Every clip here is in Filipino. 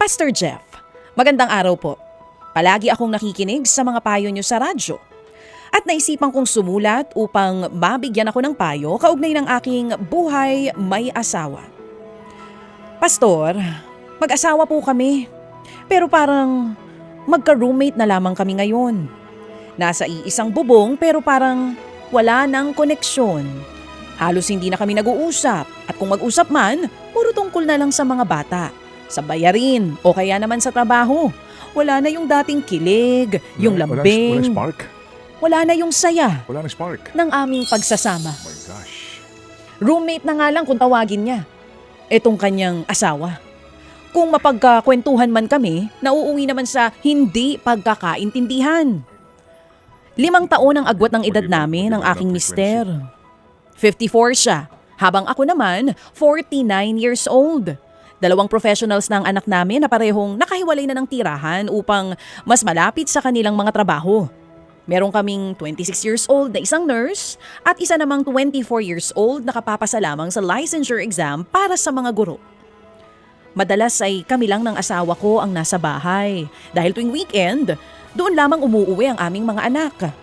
Pastor Jeff, magandang araw po. Palagi akong nakikinig sa mga payo niyo sa radyo. At naisipan kong sumulat upang mabigyan ako ng payo kaugnay ng aking buhay may asawa. Pastor, mag-asawa po kami. Pero parang magka-roommate na lamang kami ngayon. Nasa iisang bubong pero parang wala nang koneksyon. Halos hindi na kami nag-uusap at kung mag-usap man, puro tungkol na lang sa mga bata, sa bayarin o kaya naman sa trabaho. Wala na yung dating kilig, yung lambing. Walang spark? Wala na yung saya Wala na spark? ng aming pagsasama. Oh my gosh. Roommate na nga lang kung tawagin niya. Etong kanyang asawa. Kung mapagkakwentuhan man kami, nauuwi naman sa hindi pagkakaintindihan. 5 taon ang agwat ng edad namin ng aking mister. 54 siya, habang ako naman 49 years old. 2 professionals na ang anak namin na parehong nakahiwalay na ng tirahan upang mas malapit sa kanilang mga trabaho. Meron kaming 26 years old na isang nurse at isa namang 24 years old na kapapasa lamang sa licensure exam para sa mga guro. Madalas ay kami lang ng asawa ko ang nasa bahay dahil tuwing weekend, doon lamang umuuwi ang aming mga anak.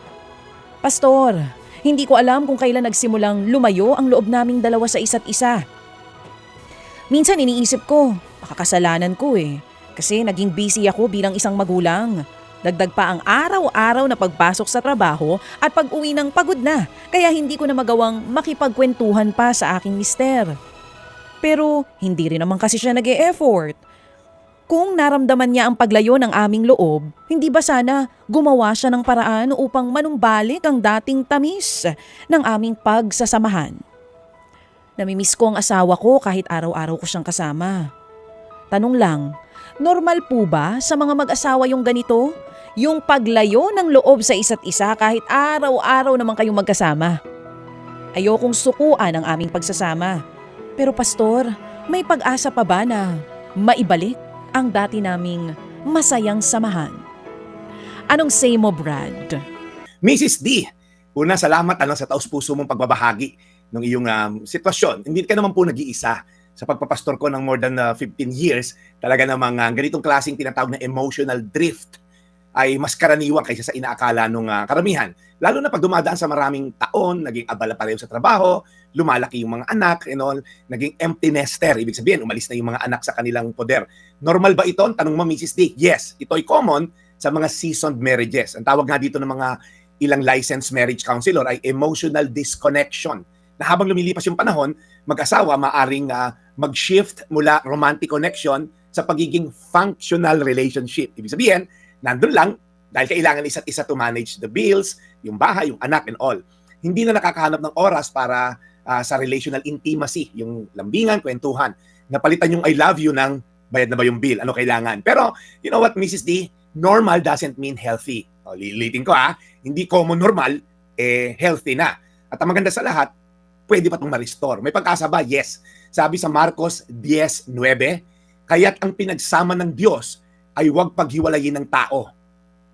Pastor, hindi ko alam kung kailan nagsimulang lumayo ang loob naming dalawa sa isa't isa. Minsan iniisip ko, baka kasalanan ko kasi naging busy ako bilang isang magulang. Dagdag pa ang araw-araw na pagpasok sa trabaho at pag-uwi ng pagod na, kaya hindi ko na magawang makipagkwentuhan pa sa aking mister. Pero hindi rin naman kasi siya nag-e-effort. Kung naramdaman niya ang paglayo ng aming loob, hindi ba sana gumawa siya ng paraan upang manumbalik ang dating tamis ng aming pagsasamahan? Namimiss ko ang asawa ko kahit araw-araw ko siyang kasama. Tanong lang, normal po ba sa mga mag-asawa yung ganito? Yung paglayo ng loob sa isa't isa kahit araw-araw naman kayong magkasama? Ayokong sukuan ang aming pagsasama. Pero pastor, may pag-asa pa ba na maibalik ang dati naming masayang samahan? Anong say mo, Brad? Mrs. D, una salamat sa taus-puso mong pagbabahagi ng iyong sitwasyon. Hindi ka naman po nag-iisa. Sa pagpapastor ko ng more than 15 years, talaga namang ganitong klaseng tinatawag na emotional drift ay mas karaniwan kaysa sa inaakala ng karamihan. Lalo na pag dumadaan sa maraming taon, naging abala pareho sa trabaho, lumalaki yung mga anak, and all, naging empty nester. Ibig sabihin, umalis na yung mga anak sa kanilang poder. Normal ba ito? Tanong mo, Mrs. D. Yes, ito ay common sa mga seasoned marriages. Ang tawag nga dito ng mga ilang licensed marriage counselor ay emotional disconnection. Na habang lumilipas yung panahon, mag-asawa maaring mag-shift mula romantic connection sa pagiging functional relationship. Ibig sabihin, nandun lang dahil kailangan isa't isa to manage the bills, yung bahay, yung anak and all. Hindi na nakakahanap ng oras para sa relational intimacy, yung lambingan, kwentuhan. Napalitan yung I love you ng bayad na ba yung bill, ano kailangan. Pero, you know what, Mrs. D, normal doesn't mean healthy. Lilitin ko hindi common normal, healthy na. At ang maganda sa lahat, pwede pa itong ma-restore. May pag-asa ba? Yes. Sabi sa Marcos 10:9, kaya't ang pinagsama ng Diyos ay huwag paghiwalayin ng tao.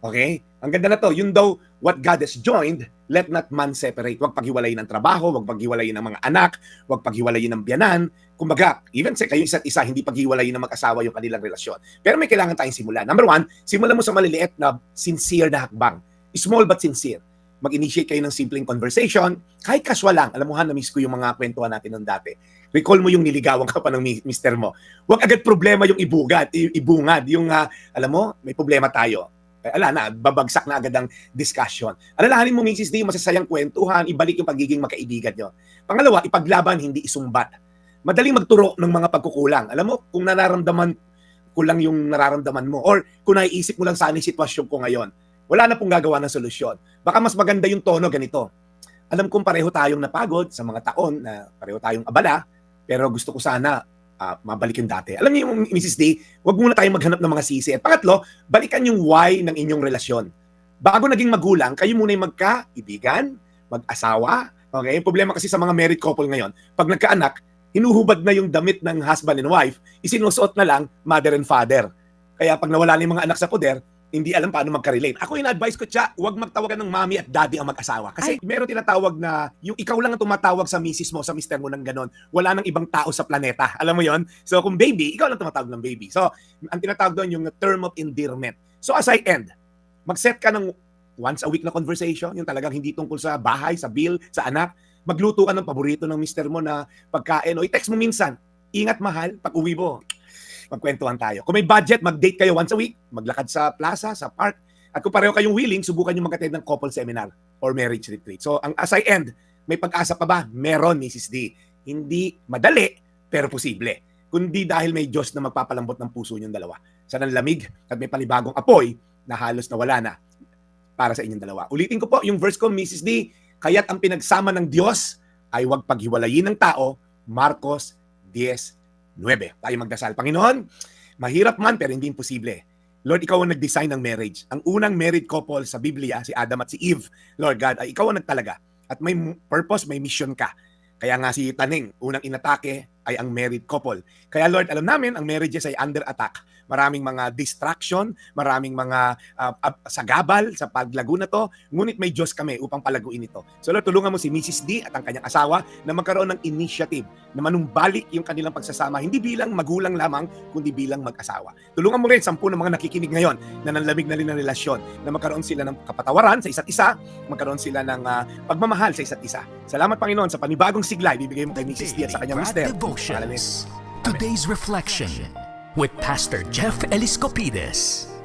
Okay? Ang ganda na to. Yun daw, what God has joined, let not man separate. Huwag paghiwalayin ng trabaho, huwag paghiwalayin ng mga anak, huwag paghiwalayin ng biyanan. Kumbaga, even sa kayo isa't isa, hindi paghiwalayin ng mag-asawa yung kanilang relasyon. Pero may kailangan tayong simulan. Number 1, simulan mo sa maliliit na sincere na hakbang. Small but sincere. Mag-initiate kayo ng simpleng conversation, kahit casual lang. Alam mo na-miss ko yung mga kwentuhan natin noon dati. Recall mo yung niligawan ka pa ng mister mo. Huwag agad problema yung ibungad. Yung, alam mo, may problema tayo. Babagsak na agad ang discussion. Alalahanin mo, Mrs. D, masasayang kwentuhan, ibalik yung pagiging magkaibigan nyo. Pangalawa, ipaglaban, hindi isumbat. Madaling magturo ng mga pagkukulang. Alam mo, kung nararamdaman ko lang yung nararamdaman mo, or kung naiisip mo lang saan yung sitwasyon ko ngayon, wala na pong gagawa ng solusyon. Baka mas maganda yung tono ganito. Alam kong pareho tayong napagod sa mga taon na pareho tayong abala, pero gusto ko sana mabalik yung dati. Alam niyo, Mrs. D, wag muna tayong maghanap ng mga sisi. At pangatlo, balikan yung why ng inyong relasyon. Bago naging magulang, kayo muna yung magkaibigan, mag-asawa. Okay? Yung problema kasi sa mga married couple ngayon, pag nagkaanak, hinuhubad na yung damit ng husband and wife, isinusuot na lang mother and father. Kaya pag nawala na yung mga anak sa poder, hindi alam paano magka-relate. Ako yung advice ko, Tsa, huwag magtawagan ng mommy at daddy ang mag-asawa. Kasi meron tinatawag na yung ikaw lang ang tumatawag sa misis mo, sa mister mo ng ganon. Wala nang ibang tao sa planeta. Alam mo yon? So kung baby, ikaw lang tumatawag ng baby. So ang tinatawag doon yung term of endearment. So as I end, mag-set ka ng once a week na conversation, yung talagang hindi tungkol sa bahay, sa bill, sa anak. Magluto ka ng paborito ng mister mo na pagkain o i-text mo minsan, ingat mahal, pag uwi mo, magkwentuhan tayo. Kung may budget, mag-date kayo once a week, maglakad sa plaza, sa park. At kung pareho kayong willing, subukan nyo mag-attend ng couple seminar or marriage retreat. So, as I end, may pag-asa pa ba? Meron, Mrs. D. Hindi madali, pero posible. Kundi dahil may Diyos na magpapalambot ng puso nyong dalawa. Sa nanlamig at may panibagong apoy na halos nawala na para sa inyong dalawa. Ulitin ko po yung verse ko, Mrs. D. Kaya't ang pinagsama ng Diyos ay huwag paghiwalayin ng tao, Marcos 10:9. Tayo magdasal. Panginoon, mahirap man pero hindi imposible. Lord, ikaw ang nag-design ng marriage. Ang unang married couple sa Biblia, si Adam at si Eve, Lord God, ay ikaw ang nagtalaga. At may purpose, may mission ka. Kaya nga si Taning, unang inatake ay ang married couple. Kaya Lord, alam namin, ang marriages ay under attack. Maraming mga distraction, maraming mga sagabal sa paglago na to. Ngunit may Diyos kami upang palaguin ito. So Lord, tulungan mo si Mrs. D at ang kanyang asawa na magkaroon ng initiative na manumbalik yung kanilang pagsasama, hindi bilang magulang lamang, kundi bilang mag-asawa. Tulungan mo rin 10 ng mga nakikinig ngayon na nanlamig na rin ng relasyon, na magkaroon sila ng kapatawaran sa isa't isa, magkaroon sila ng pagmamahal sa isa't isa. Salamat Panginoon sa panibagong siglay, bibigay mo kay Mrs. D at sa kanyang mister. Today's Reflection with Pastor Jeff Eliscopides.